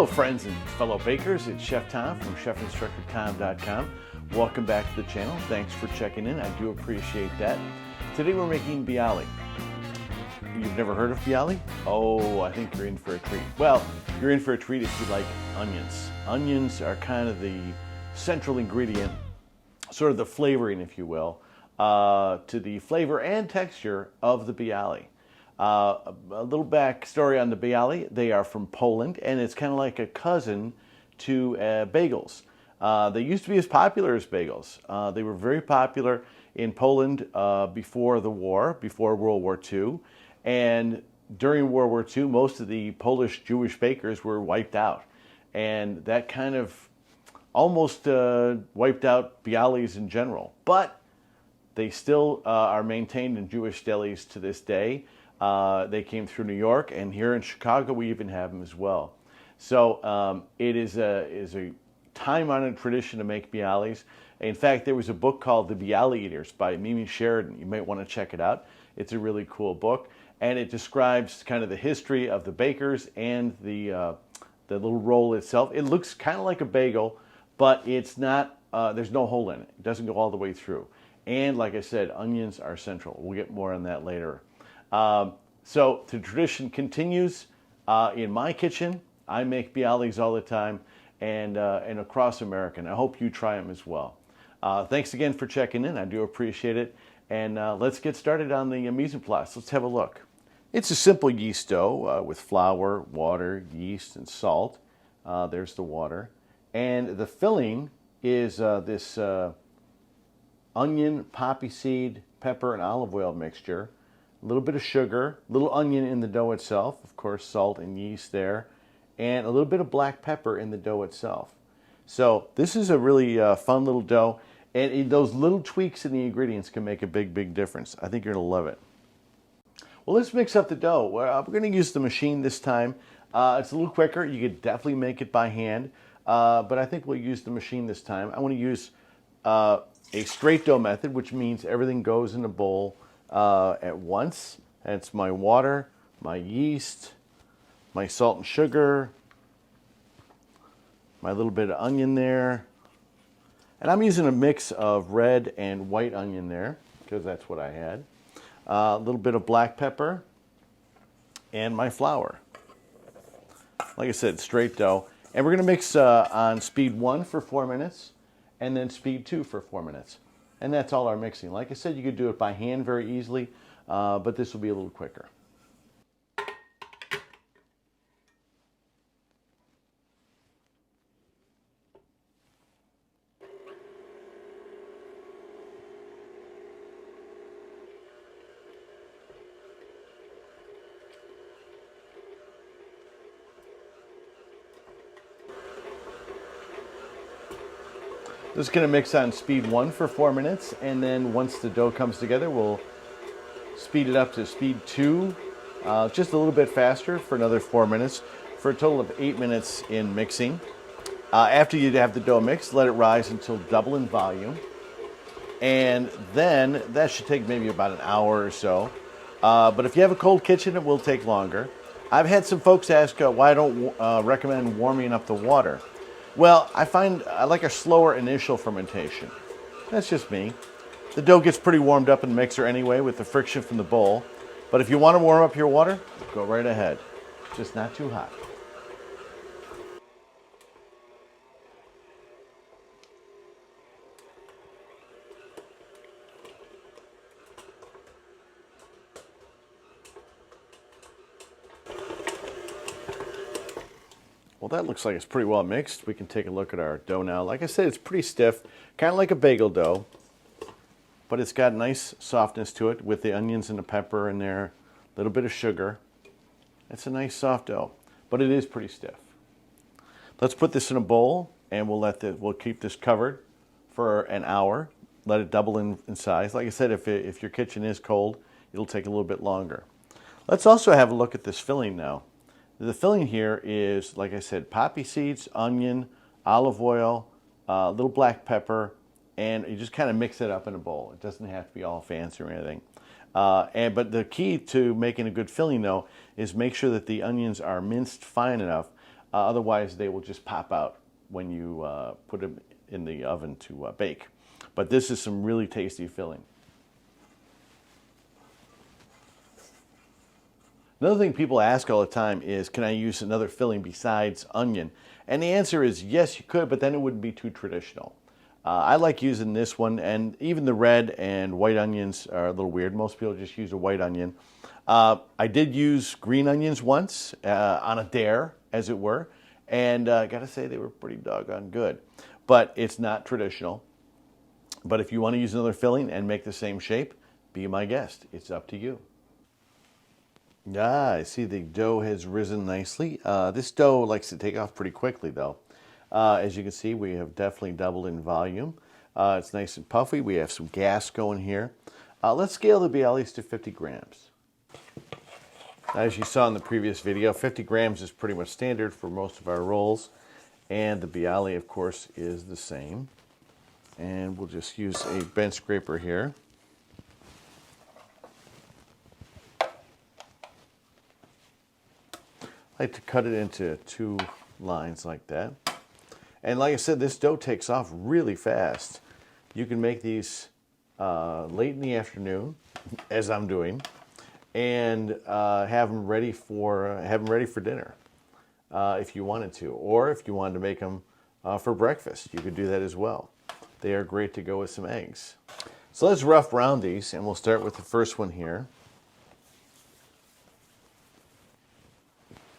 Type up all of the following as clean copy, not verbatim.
Hello friends and fellow bakers, it's Chef Tom from ChefInstructorTom.com. Welcome back to the channel. Thanks for checking in. I do appreciate that. Today we're making Bialy. You've never heard of Bialy? Oh, I think you're in for a treat. Well, you're in for a treat if you like onions. Onions are kind of the central ingredient, sort of the flavoring, if you will, to the flavor and texture of the Bialy. A little backstory on the Bialy. They are from Poland, and it's kind of like a cousin to bagels. They used to be as popular as bagels. They were very popular in Poland before the war, before World War II. And during World War II, most of the Polish Jewish bakers were wiped out. And that kind of almost wiped out Bialys in general. But they still are maintained in Jewish delis to this day. They came through New York, and here in Chicago we even have them as well. So it is a time-honored tradition to make Bialys. In fact, there was a book called The Bialy Eaters by Mimi Sheridan. You might want to check it out. It's a really cool book, and it describes kind of the history of the bakers and the little roll itself. It looks kind of like a bagel, but it's not. There's no hole in it. It doesn't go all the way through. And like I said, onions are central. We'll get more on that later. So the tradition continues in my kitchen. I make Bialys all the time, and across America. And I hope you try them as well. Thanks again for checking in. I do appreciate it. And let's get started on the mise en place. Let's have a look. It's a simple yeast dough with flour, water, yeast, and salt. There's the water. And the filling is this onion, poppy seed, pepper, and olive oil mixture. A little bit of sugar, a little onion in the dough itself, of course, salt and yeast there, and a little bit of black pepper in the dough itself. So this is a really fun little dough, and those little tweaks in the ingredients can make a big, big difference. I think you're going to love it. Well, let's mix up the dough. We're going to use the machine this time. It's a little quicker. You could definitely make it by hand, but I think we'll use the machine this time. I want to use a straight dough method, which means everything goes in a bowl at once. That's my water, my yeast, my salt and sugar, my little bit of onion there. And I'm using a mix of red and white onion there because that's what I had. A little bit of black pepper and my flour. Like I said, straight dough. And we're going to mix on speed 1 for 4 minutes and then speed 2 for 4 minutes. And that's all our mixing. Like I said, you could do it by hand very easily, but this will be a little quicker. This is going to mix on speed 1 for 4 minutes, and then once the dough comes together, we'll speed it up to speed 2, just a little bit faster for another 4 minutes, for a total of 8 minutes in mixing. After you have the dough mixed, let it rise until double in volume, and then that should take maybe about an hour or so. But if you have a cold kitchen, it will take longer. I've had some folks ask why I don't recommend warming up the water. Well, I find I like a slower initial fermentation. That's just me. The dough gets pretty warmed up in the mixer anyway with the friction from the bowl. But if you want to warm up your water, go right ahead. Just not too hot. Well, that looks like it's pretty well mixed. We can take a look at our dough now. Like I said, it's pretty stiff, kind of like a bagel dough, but it's got nice softness to it with the onions and the pepper in there, a little bit of sugar. It's a nice soft dough, but it is pretty stiff. Let's put this in a bowl, and we'll keep this covered for an hour. Let it double in size. Like I said, if your kitchen is cold, it'll take a little bit longer. Let's also have a look at this filling now. The filling here is, like I said, poppy seeds, onion, olive oil, a little black pepper, and you just kind of mix it up in a bowl. It doesn't have to be all fancy or anything. But the key to making a good filling, though, is make sure that the onions are minced fine enough Otherwise, they will just pop out when you put them in the oven to bake. But this is some really tasty filling. Another thing people ask all the time is, can I use another filling besides onion? And the answer is yes, you could, but then it wouldn't be too traditional. I like using this one, and even the red and white onions are a little weird. Most people just use a white onion. I did use green onions once on a dare, as it were, and I gotta say they were pretty doggone good. But it's not traditional. But if you want to use another filling and make the same shape, be my guest. It's up to you. Ah, I see the dough has risen nicely. This dough likes to take off pretty quickly, though. As you can see, we have definitely doubled in volume. It's nice and puffy. We have some gas going here. Let's scale the Bialys to 50 grams. As you saw in the previous video, 50 grams is pretty much standard for most of our rolls. And the Bialy, of course, is the same. And we'll just use a bench scraper here. I like to cut it into 2 lines like that. And like I said, this dough takes off really fast. You can make these late in the afternoon, as I'm doing, and have them ready for dinner if you wanted to, or if you wanted to make them for breakfast, you could do that as well. They are great to go with some eggs. So let's rough round these, and we'll start with the first one here.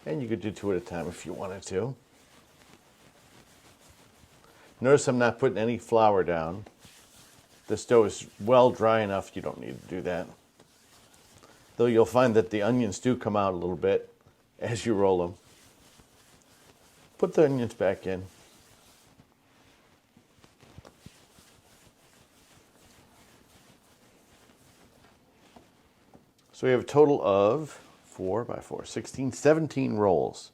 And you could do 2 at a time if you wanted to. Notice I'm not putting any flour down. This dough is well dry enough, you don't need to do that. Though you'll find that the onions do come out a little bit as you roll them. Put the onions back in. So we have a total of 4 by 4, 16, 17 rolls.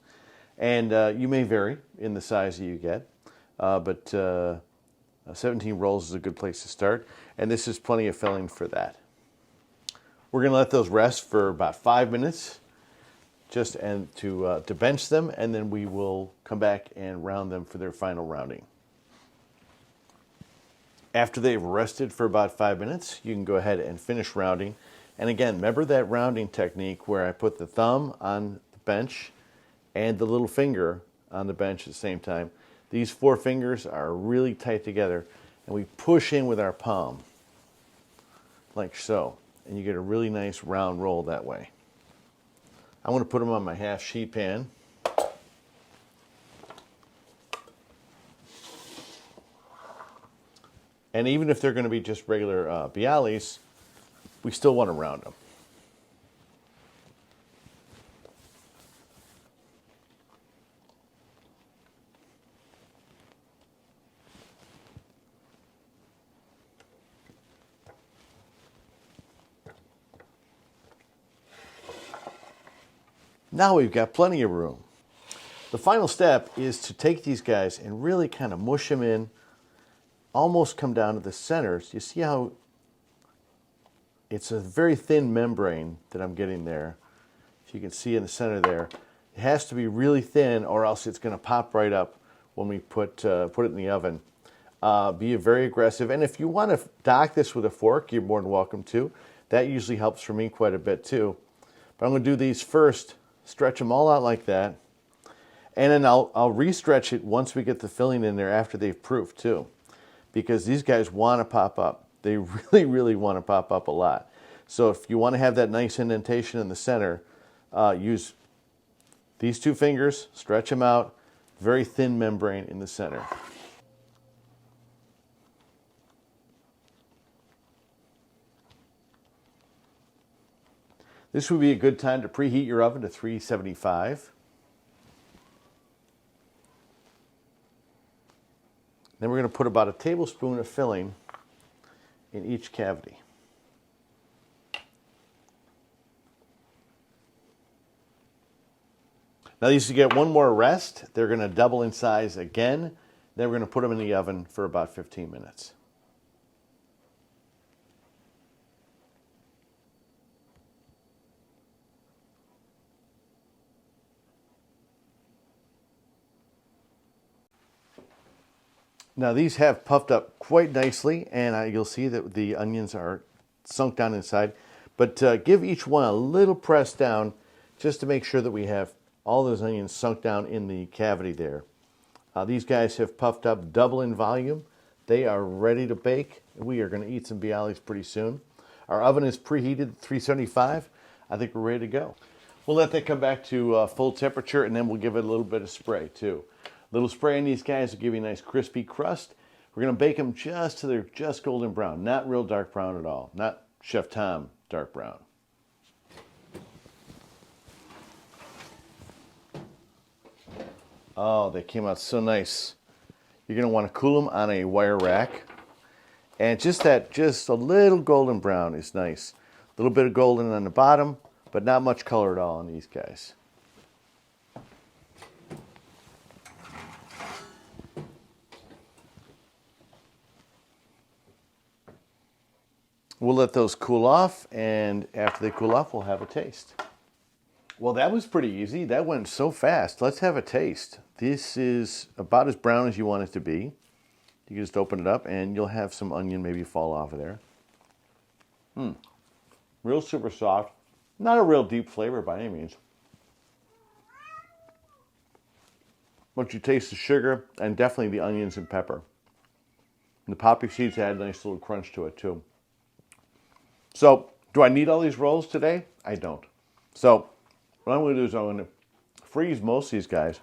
And you may vary in the size that you get, but 17 rolls is a good place to start. And this is plenty of filling for that. We're going to let those rest for about 5 minutes just to bench them, and then we will come back and round them for their final rounding. After they've rested for about 5 minutes, you can go ahead and finish rounding. And again, remember that rounding technique where I put the thumb on the bench and the little finger on the bench at the same time. These 4 fingers are really tight together, and we push in with our palm, like so. And you get a really nice round roll that way. I'm going to put them on my half sheet pan. And even if they're going to be just regular Bialys, we still want to round them. Now we've got plenty of room. The final step is to take these guys and really kind of mush them in, almost come down to the centers. You see how it's a very thin membrane that I'm getting there. If you can see in the center there, it has to be really thin or else it's going to pop right up when we put it in the oven. Be very aggressive. And if you want to dock this with a fork, you're more than welcome to. That usually helps for me quite a bit too. But I'm going to do these first, stretch them all out like that. And then I'll re-stretch it once we get the filling in there after they've proofed too. Because these guys want to pop up. They really, really want to pop up a lot. So if you want to have that nice indentation in the center, use these 2 fingers, stretch them out, very thin membrane in the center. This would be a good time to preheat your oven to 375. Then we're going to put about a tablespoon of filling in each cavity. Now these get one more rest. They're going to double in size again. Then we're going to put them in the oven for about 15 minutes. Now these have puffed up quite nicely, and you'll see that the onions are sunk down inside. But give each one a little press down just to make sure that we have all those onions sunk down in the cavity there. These guys have puffed up double in volume. They are ready to bake. We are going to eat some Bialys pretty soon. Our oven is preheated at 375. I think we're ready to go. We'll let that come back to full temperature, and then we'll give it a little bit of spray too. A little spray in these guys will give you a nice crispy crust. We're going to bake them just till they're just golden brown, not real dark brown at all, not Chef Tom dark brown. Oh, they came out so nice. You're going to want to cool them on a wire rack. And just a little golden brown is nice. A little bit of golden on the bottom, but not much color at all on these guys. We'll let those cool off, and after they cool off, we'll have a taste. Well, that was pretty easy. That went so fast. Let's have a taste. This is about as brown as you want it to be. You can just open it up, and you'll have some onion maybe fall off of there. Real super soft. Not a real deep flavor by any means. But you taste the sugar and definitely the onions and pepper. And the poppy seeds add a nice little crunch to it too. So, do I need all these rolls today? I don't. So, what I'm going to do is I'm going to freeze most of these guys.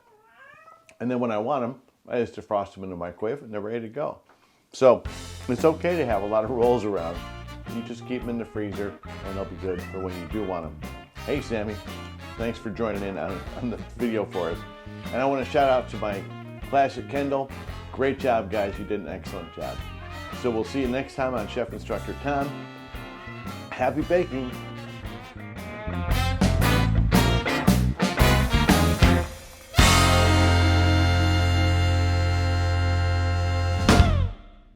And then when I want them, I just defrost them in the microwave and they're ready to go. So, it's okay to have a lot of rolls around. You just keep them in the freezer and they'll be good for when you do want them. Hey, Sammy. Thanks for joining in on the video for us. And I want to shout out to my class at Kendall. Great job, guys. You did an excellent job. So we'll see you next time on Chef Instructor Tom. Happy baking.